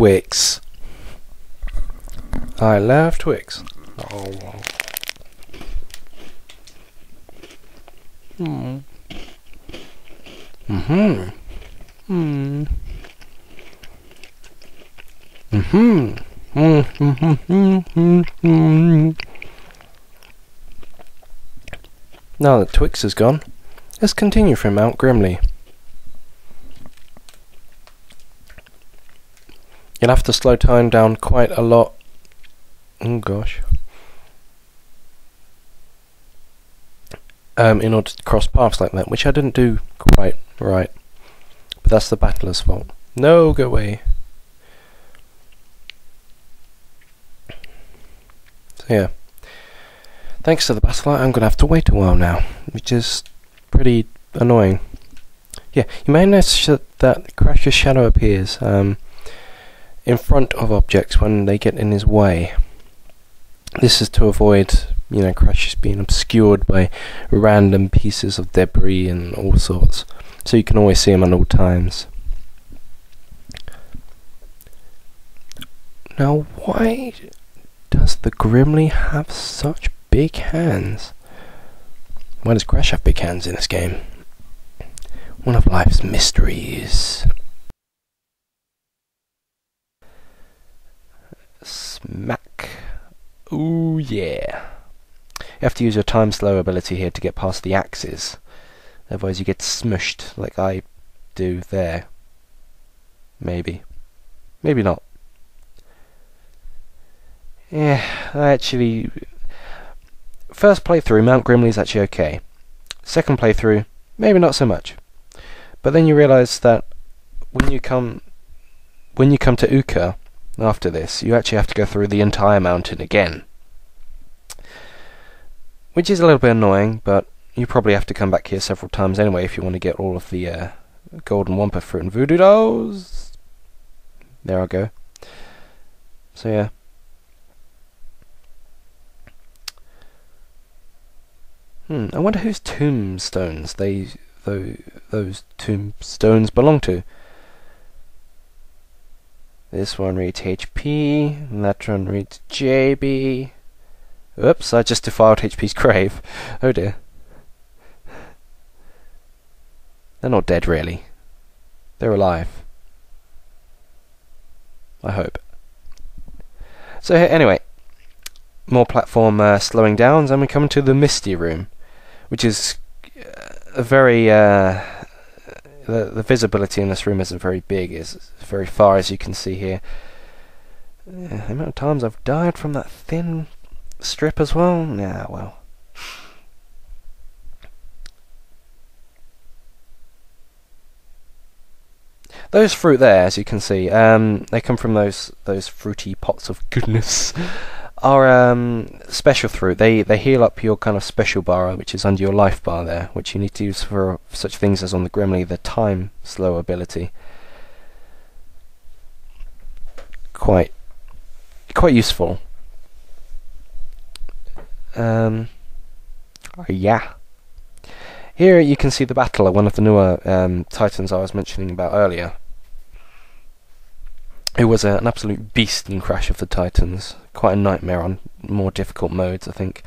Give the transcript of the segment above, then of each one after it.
TWIX. I love TWIX. Oh. Now that TWIX is gone, let's continue from Mount Grimly. You'll have to slow time down quite a lot. Oh gosh. In order to cross paths like that, which I didn't do quite right. But that's the battler's fault. No, go away. So yeah. Thanks to the battler, I'm going to have to wait a while now, which is pretty annoying. Yeah, you may notice that Crash's shadow appears in front of objects when they get in his way. This is to avoid, you know, Crash being obscured by random pieces of debris and all sorts. So you can always see him at all times. Now, why does the Grimly have such big hands? Why does Crash have big hands in this game? One of life's mysteries. Smack. Ooh yeah. You have to use your time slow ability here to get past the axes. Otherwise you get smushed like I do there. Maybe. Maybe not. Yeah, actually... First playthrough, Mount Grimly's actually okay. Second playthrough, maybe not so much. But then you realise that when you come to Uka after this, you actually have to go through the entire mountain again. Which is a little bit annoying, but you probably have to come back here several times anyway if you want to get all of the golden wampa fruit and voodoo dolls. There I go. So yeah. I wonder whose tombstones those tombstones belong to. This one reads HP, and that one reads JB. Oops, I just defiled HP's grave. Oh dear. They're not dead really. They're alive. I hope. So anyway, more platform slowing downs, and we come to the Misty Room, which is a very the visibility in this room isn't very big. It's very far, as you can see here. The amount of times I've died from that thin strip as well. Nah, well. Those fruit there, as you can see, they come from those fruity pots of goodness. Are special fruit. They heal up your kind of special bar, which is under your life bar there, which you need to use for such things as on the Grimly, the time slow ability. Quite useful. Yeah. Here you can see the battler, one of the newer titans I was mentioning about earlier. It was an absolute beast in Crash of the Titans. Quite a nightmare on more difficult modes, I think.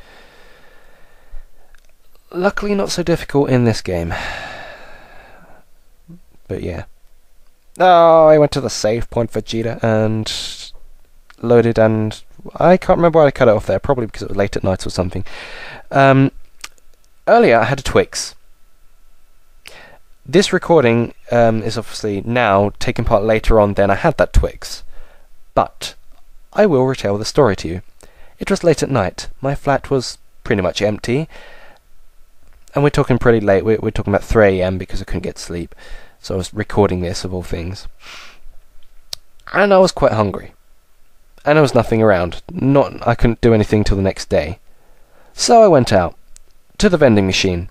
Luckily not so difficult in this game. But yeah. Oh, I went to the save point, Vegeta, and loaded, and I can't remember why I cut it off there, probably because it was late at night or something. Earlier I had a TWIX. This recording is obviously now taking part later on than I had that TWIX, but I will retell the story to you. It was late at night, my flat was pretty much empty, and we're talking pretty late, we're talking about 3 AM because I couldn't get sleep, so I was recording this of all things. And I was quite hungry, and there was nothing around, I couldn't do anything till the next day. So I went out to the vending machine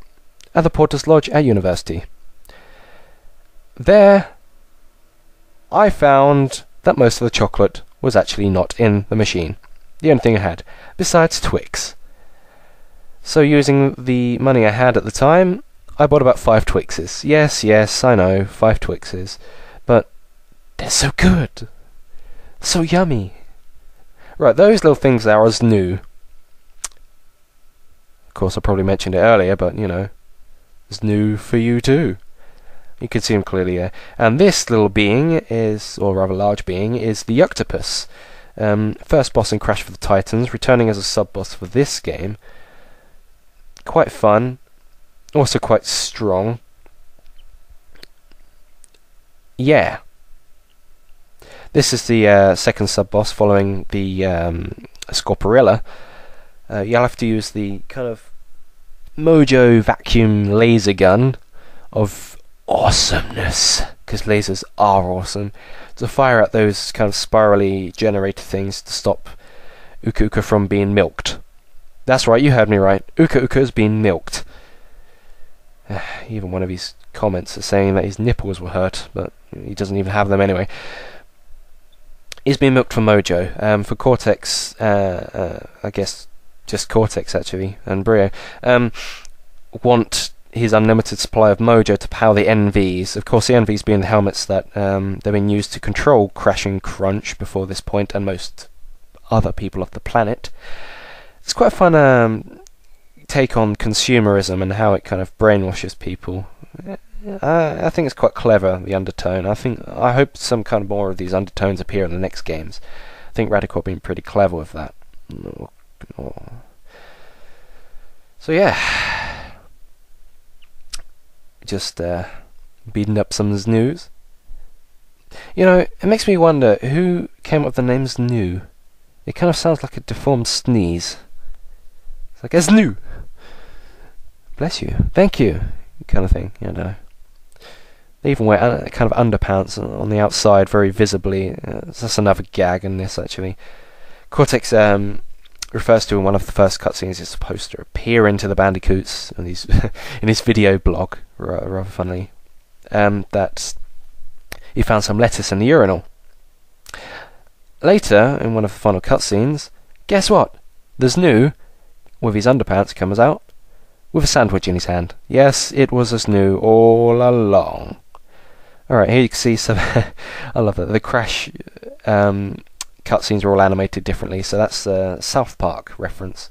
at the Porter's Lodge at university. There, I found that most of the chocolate was actually not in the machine. The only thing I had, besides TWIX. So using the money I had at the time, I bought about 5 TWIXes. Yes, I know, 5 TWIXes. But they're so good. So yummy. Right, those little things there are as new. Of course, I probably mentioned it earlier, but you know, it's new for you too. You can see him clearly here. And this little being is, or rather large being, is the Yuktopus. First boss in Crash for the Titans, returning as a sub-boss for this game. Quite fun, also quite strong. Yeah. This is the second sub-boss following the Scorporilla. You'll have to use the kind of Mojo vacuum laser gun of awesomeness, because lasers are awesome, to fire at those kind of spirally generated things to stop Uka Uka from being milked. That's right, you heard me right. Uka Uka has been milked. Even one of his comments is saying that his nipples were hurt, but he doesn't even have them anyway. He's been milked for Mojo. For Cortex, I guess just Cortex actually, and Brio, want his unlimited supply of Mojo to power the NVs. Of course, the NVs being the helmets that they've been used to control Crash and Crunch before this point, and most other people of the planet. It's quite a fun take on consumerism and how it kind of brainwashes people. I think it's quite clever, the undertone. I hope some kind of more of these undertones appear in the next games. I think Radical have been pretty clever with that. So yeah, just beating up some news. You know, it makes me wonder who came up with the name Snoo. It kind of sounds like a deformed sneeze. It's like, it's new. Bless you, thank you, kind of thing, you know. They even wear kind of underpants on the outside very visibly. That's another gag in this, actually. Cortex refers to in one of the first cutscenes is supposed to appear into the Bandicoots in his video blog, rather funnily, that he found some lettuce in the urinal. Later, in one of the final cutscenes, guess what? There's Snoo, with his underpants, comes out with a sandwich in his hand. Yes, it was a Snoo all along. Alright, here you can see some... I love that. The Crash cutscenes are all animated differently, so that's a South Park reference.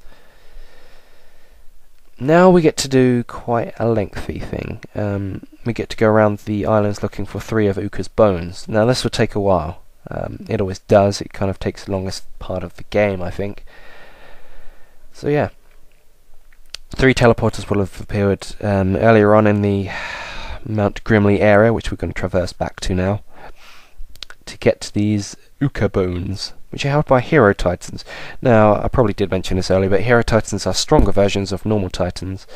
Now we get to do quite a lengthy thing. We get to go around the islands looking for 3 of Uka's bones. Now this will take a while. It always does. It kind of takes the longest part of the game, I think. So yeah. 3 teleporters will have appeared earlier on in the Mount Grimly area, which we're going to traverse back to now, to get to these Uka bones, which are held by Hero Titans. Now, I probably did mention this earlier, but Hero Titans are stronger versions of normal Titans.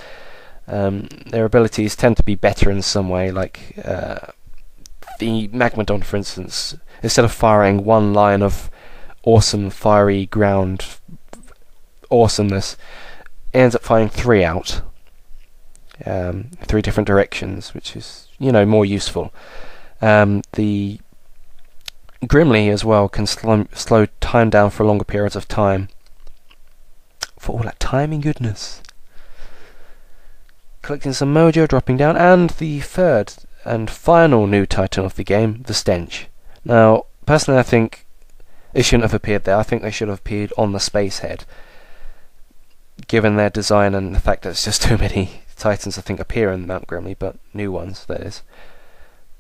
Their abilities tend to be better in some way, like the Magmadon, for instance. Instead of firing one line of awesome fiery ground awesomeness, it ends up firing 3 out. 3 different directions, which is, you know, more useful. The Grimly as well can slow time down for longer periods of time. For all that timing goodness. Collecting some Mojo, dropping down, and the third and final new Titan of the game, the Stench. Now, personally I think it shouldn't have appeared there. I think they should have appeared on the space head, given their design and the fact that it's just too many Titans I think appear in Mount Grimly, but new ones, that is.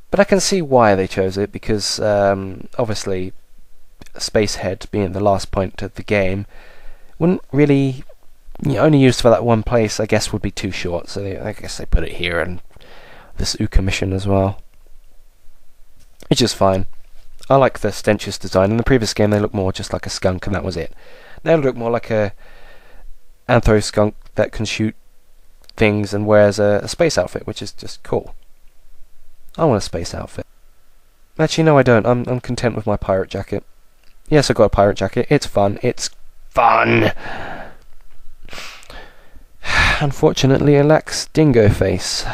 But I can see why they chose it, because obviously Spacehead being the last point of the game wouldn't really, only used for that one place, I guess would be too short, so I guess they put it here and this Uka mission as well. Which is fine. I like the Stench's design. In the previous game they looked more just like a skunk and that was it. Now they look more like a anthro skunk that can shoot things and wears a space outfit, which is just cool. I want a space outfit. Actually, no, I don't. I'm content with my pirate jacket. Yes, I got a pirate jacket. It's fun. It's fun! Unfortunately, it lacks dingo face.